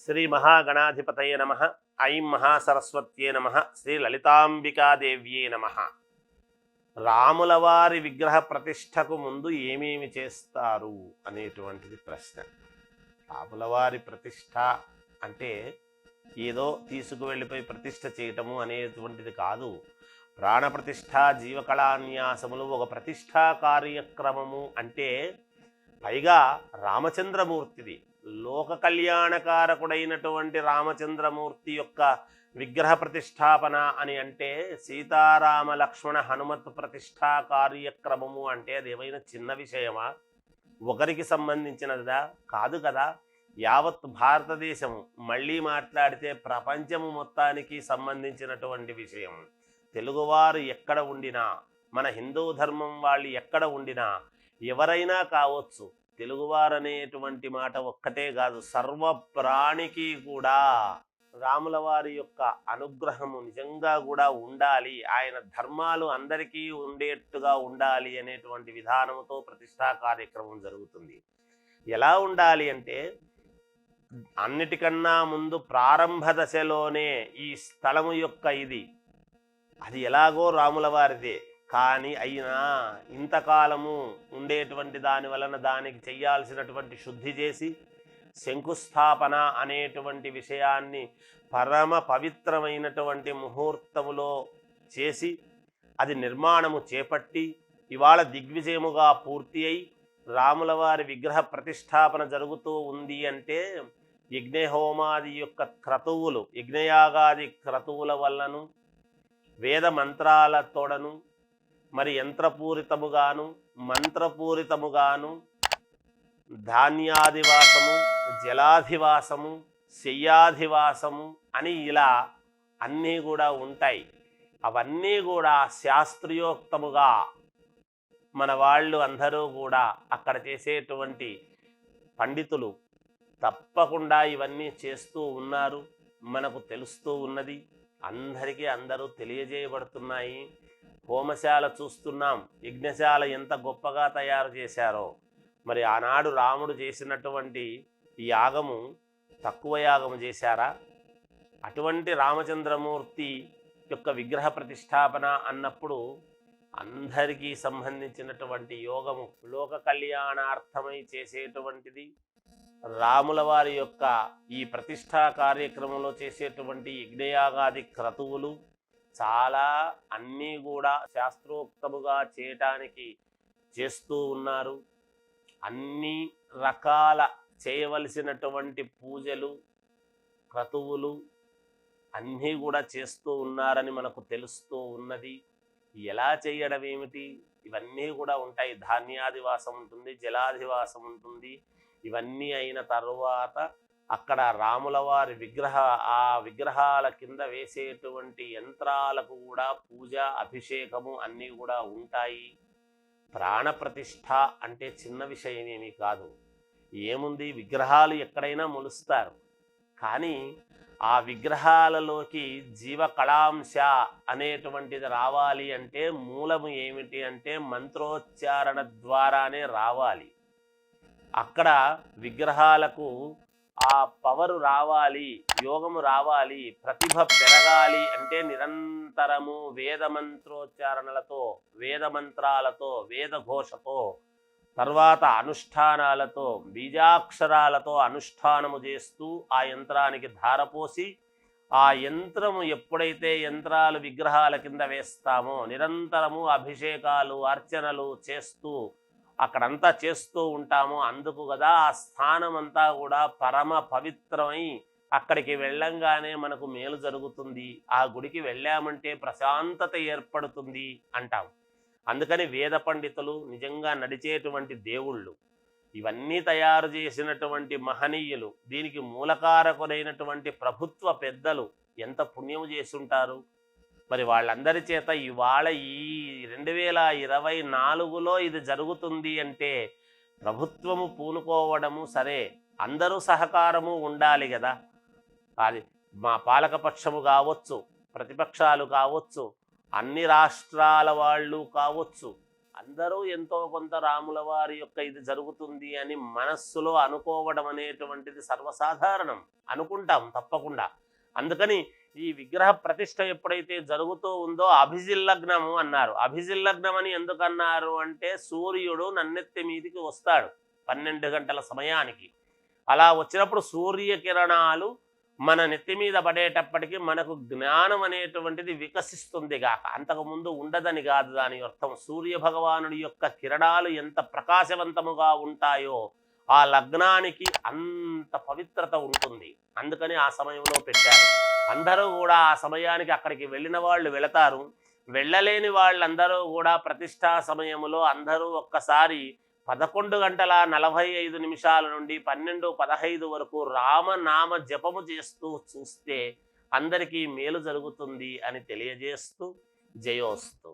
శ్రీ మహాగణాధిపతయే నమః. ఐం మహాసరస్వత్యే నమః. శ్రీ లలితాంబికాదేవ్యే నమః. రాముల వారి విగ్రహ ప్రతిష్టకు ముందు ఏమేమి చేస్తారు అనేటువంటిది ప్రశ్న. రాముల వారి ప్రతిష్ట అంటే ఏదో తీసుకువెళ్ళిపోయి ప్రతిష్ట చేయటము అనేటువంటిది కాదు. ప్రాణప్రతిష్ఠ, జీవకళాన్యాసములు ఒక ప్రతిష్ఠా కార్యక్రమము అంటే పైగా రామచంద్రమూర్తిది. లోక కళ్యాణకారకుడైనటువంటి రామచంద్రమూర్తి యొక్క విగ్రహ ప్రతిష్టాపన అని అంటే సీతారామ లక్ష్మణ హనుమత్ ప్రతిష్ఠా కార్యక్రమము అంటే అది ఏమైనా చిన్న విషయమా? ఒకరికి సంబంధించినదా? కాదు కదా. యావత్ భారతదేశము, మళ్ళీ మాట్లాడితే ప్రపంచము మొత్తానికి సంబంధించినటువంటి విషయం. తెలుగువారు ఎక్కడ ఉండినా, మన హిందూ ధర్మం వాళ్ళు ఎక్కడ ఉండినా, ఎవరైనా కావచ్చు, తెలుగువారు అనేటువంటి మాట ఒక్కటే కాదు, సర్వ ప్రాణికి కూడా రాముల వారి యొక్క అనుగ్రహము నిజంగా కూడా ఉండాలి, ఆయన ధర్మాలు అందరికీ ఉండేట్టుగా ఉండాలి అనేటువంటి విధానంతో ప్రతిష్టా కార్యక్రమం జరుగుతుంది. ఎలా ఉండాలి అంటే అన్నిటికన్నా ముందు ప్రారంభ దశలోనే ఈ స్థలము యొక్క అది ఎలాగో రాముల వారిదే, కానీ అయినా ఇంతకాలము ఉండేటువంటి దాని వలన దానికి చెయ్యాల్సినటువంటి శుద్ధి చేసి శంకుస్థాపన అనేటువంటి విషయాన్ని పరమ పవిత్రమైనటువంటి ముహూర్తములో చేసి అది నిర్మాణము చేపట్టి ఇవాళ దిగ్విజయముగా పూర్తి అయి రాముల వారి విగ్రహ ప్రతిష్టాపన జరుగుతూ ఉంది అంటే యజ్ఞహోమాది యొక్క క్రతువులు, యజ్ఞయాగాది క్రతువుల వల్లను, వేద మంత్రాలతోడను, మరి యంత్రపూరితముగాను మంత్రపూరితముగాను ధాన్యాధివాసము, జలాధివాసము, శయ్యాధివాసము అని ఇలా అన్నీ కూడా ఉంటాయి. అవన్నీ కూడా శాస్త్రయోక్తముగా మన వాళ్ళు అందరూ కూడా అక్కడ చేసేటువంటి పండితులు తప్పకుండా ఇవన్నీ చేస్తూ ఉన్నారు. మనకు తెలుస్తూ ఉన్నది, అందరికీ అందరూ తెలియజేయబడుతున్నాయి. హోమశాల చూస్తున్నాం, యజ్ఞశాల ఎంత గొప్పగా తయారు చేశారో. మరి ఆనాడు రాముడు చేసినటువంటి ఈ యాగము తక్కువ యాగము చేశారా? అటువంటి రామచంద్రమూర్తి యొక్క విగ్రహ ప్రతిష్టాపన అన్నప్పుడు అందరికీ సంబంధించినటువంటి యోగము, లోక కళ్యాణార్థమై చేసేటువంటిది. రాముల వారి యొక్క ఈ ప్రతిష్టా కార్యక్రమంలో చేసేటువంటి యజ్ఞయాగాది క్రతువులు చాలా అన్నీ కూడా శాస్త్రోక్తముగా చేయటానికి చేస్తూ ఉన్నారు. అన్ని రకాల చేయవలసినటువంటి పూజలు, క్రతువులు అన్నీ కూడా చేస్తూ ఉన్నారని మనకు తెలుస్తూ ఉన్నది. ఎలా చేయడం ఏమిటి? ఇవన్నీ కూడా ఉంటాయి. ధాన్యాధివాసం ఉంటుంది, జలాధివాసం ఉంటుంది. ఇవన్నీ అయిన తరువాత అక్కడ రాముల వారి ఆ విగ్రహాల కింద వేసేటువంటి యంత్రాలకు కూడా పూజ, అభిషేకము అన్నీ కూడా ఉంటాయి. ప్రాణప్రతిష్ఠ అంటే చిన్న విషయమేమీ కాదు. ఏముంది, విగ్రహాలు ఎక్కడైనా మొలుస్తారు, కానీ ఆ విగ్రహాలలోకి జీవకళాంశ అనేటువంటిది రావాలి అంటే మూలము ఏమిటి అంటే మంత్రోచ్చారణ ద్వారానే రావాలి. అక్కడ విగ్రహాలకు ఆ పవరు రావాలి, యోగము రావాలి, ప్రతిభ పెరగాలి అంటే నిరంతరము వేదమంత్రోచ్చారణలతో, వేదమంత్రాలతో, వేదఘోషతో, తర్వాత అనుష్ఠానాలతో, బీజాక్షరాలతో అనుష్ఠానము చేస్తూ ఆ యంత్రానికి ధారపోసి ఆ యంత్రము ఎప్పుడైతే యంత్రాలు విగ్రహాల కింద వేస్తామో నిరంతరము అభిషేకాలు, అర్చనలు చేస్తూ అక్కడంతా చేస్తూ ఉంటాము. అందుకు కదా ఆ స్థానం అంతా కూడా పరమ పవిత్రమై అక్కడికి వెళ్ళంగానే మనకు మేలు జరుగుతుంది, ఆ గుడికి వెళ్ళామంటే ప్రశాంతత ఏర్పడుతుంది అంటాం. అందుకని వేద పండితులు నిజంగా నడిచేటువంటి దేవుళ్ళు, ఇవన్నీ తయారు చేసినటువంటి మహనీయులు, దీనికి మూలకారకులైనటువంటి ప్రభుత్వ పెద్దలు ఎంత పుణ్యము చేసుంటారు. మరి వాళ్ళందరి చేత ఇవాళ ఈ 2024లో ఇది జరుగుతుంది అంటే ప్రభుత్వము పూనుకోవడము సరే, అందరూ సహకారము ఉండాలి కదా. అది మా పాలకపక్షము కావచ్చు, ప్రతిపక్షాలు కావచ్చు, అన్ని రాష్ట్రాల వాళ్ళు కావచ్చు, అందరూ ఎంతో కొంత రాముల వారి యొక్క ఇది జరుగుతుంది అని మనస్సులో అనుకోవడం అనేటువంటిది సర్వసాధారణం, అనుకుంటాం తప్పకుండా. అందుకని ఈ విగ్రహ ప్రతిష్ఠ ఎప్పుడైతే జరుగుతూ ఉందో అభిజిల్లగ్నము అన్నారు. అభిజిల్లగ్నం అని ఎందుకన్నారు అంటే సూర్యుడు నన్నెత్తి మీదికి వస్తాడు 12 గంటల సమయానికి. అలా వచ్చినప్పుడు సూర్యకిరణాలు మన నెత్తి మీద పడేటప్పటికి మనకు జ్ఞానం అనేటువంటిది వికసిస్తుంది గాక, అంతకుముందు ఉండదని కాదు దాని అర్థం. సూర్య భగవానుడి యొక్క కిరణాలు ఎంత ప్రకాశవంతముగా ఉంటాయో ఆ లగ్నానికి అంత పవిత్రత ఉంటుంది. అందుకని ఆ సమయంలో పెట్టారు. అందరూ కూడా ఆ సమయానికి అక్కడికి వెళ్ళిన వాళ్ళు వెళతారు, వెళ్ళలేని వాళ్ళందరూ కూడా ప్రతిష్టా సమయంలో అందరూ ఒక్కసారి 11:45 నుండి 12:15 వరకు రామనామ జపము చేస్తూ చూస్తే అందరికీ మేలు జరుగుతుంది అని తెలియజేస్తూ జయోస్తు.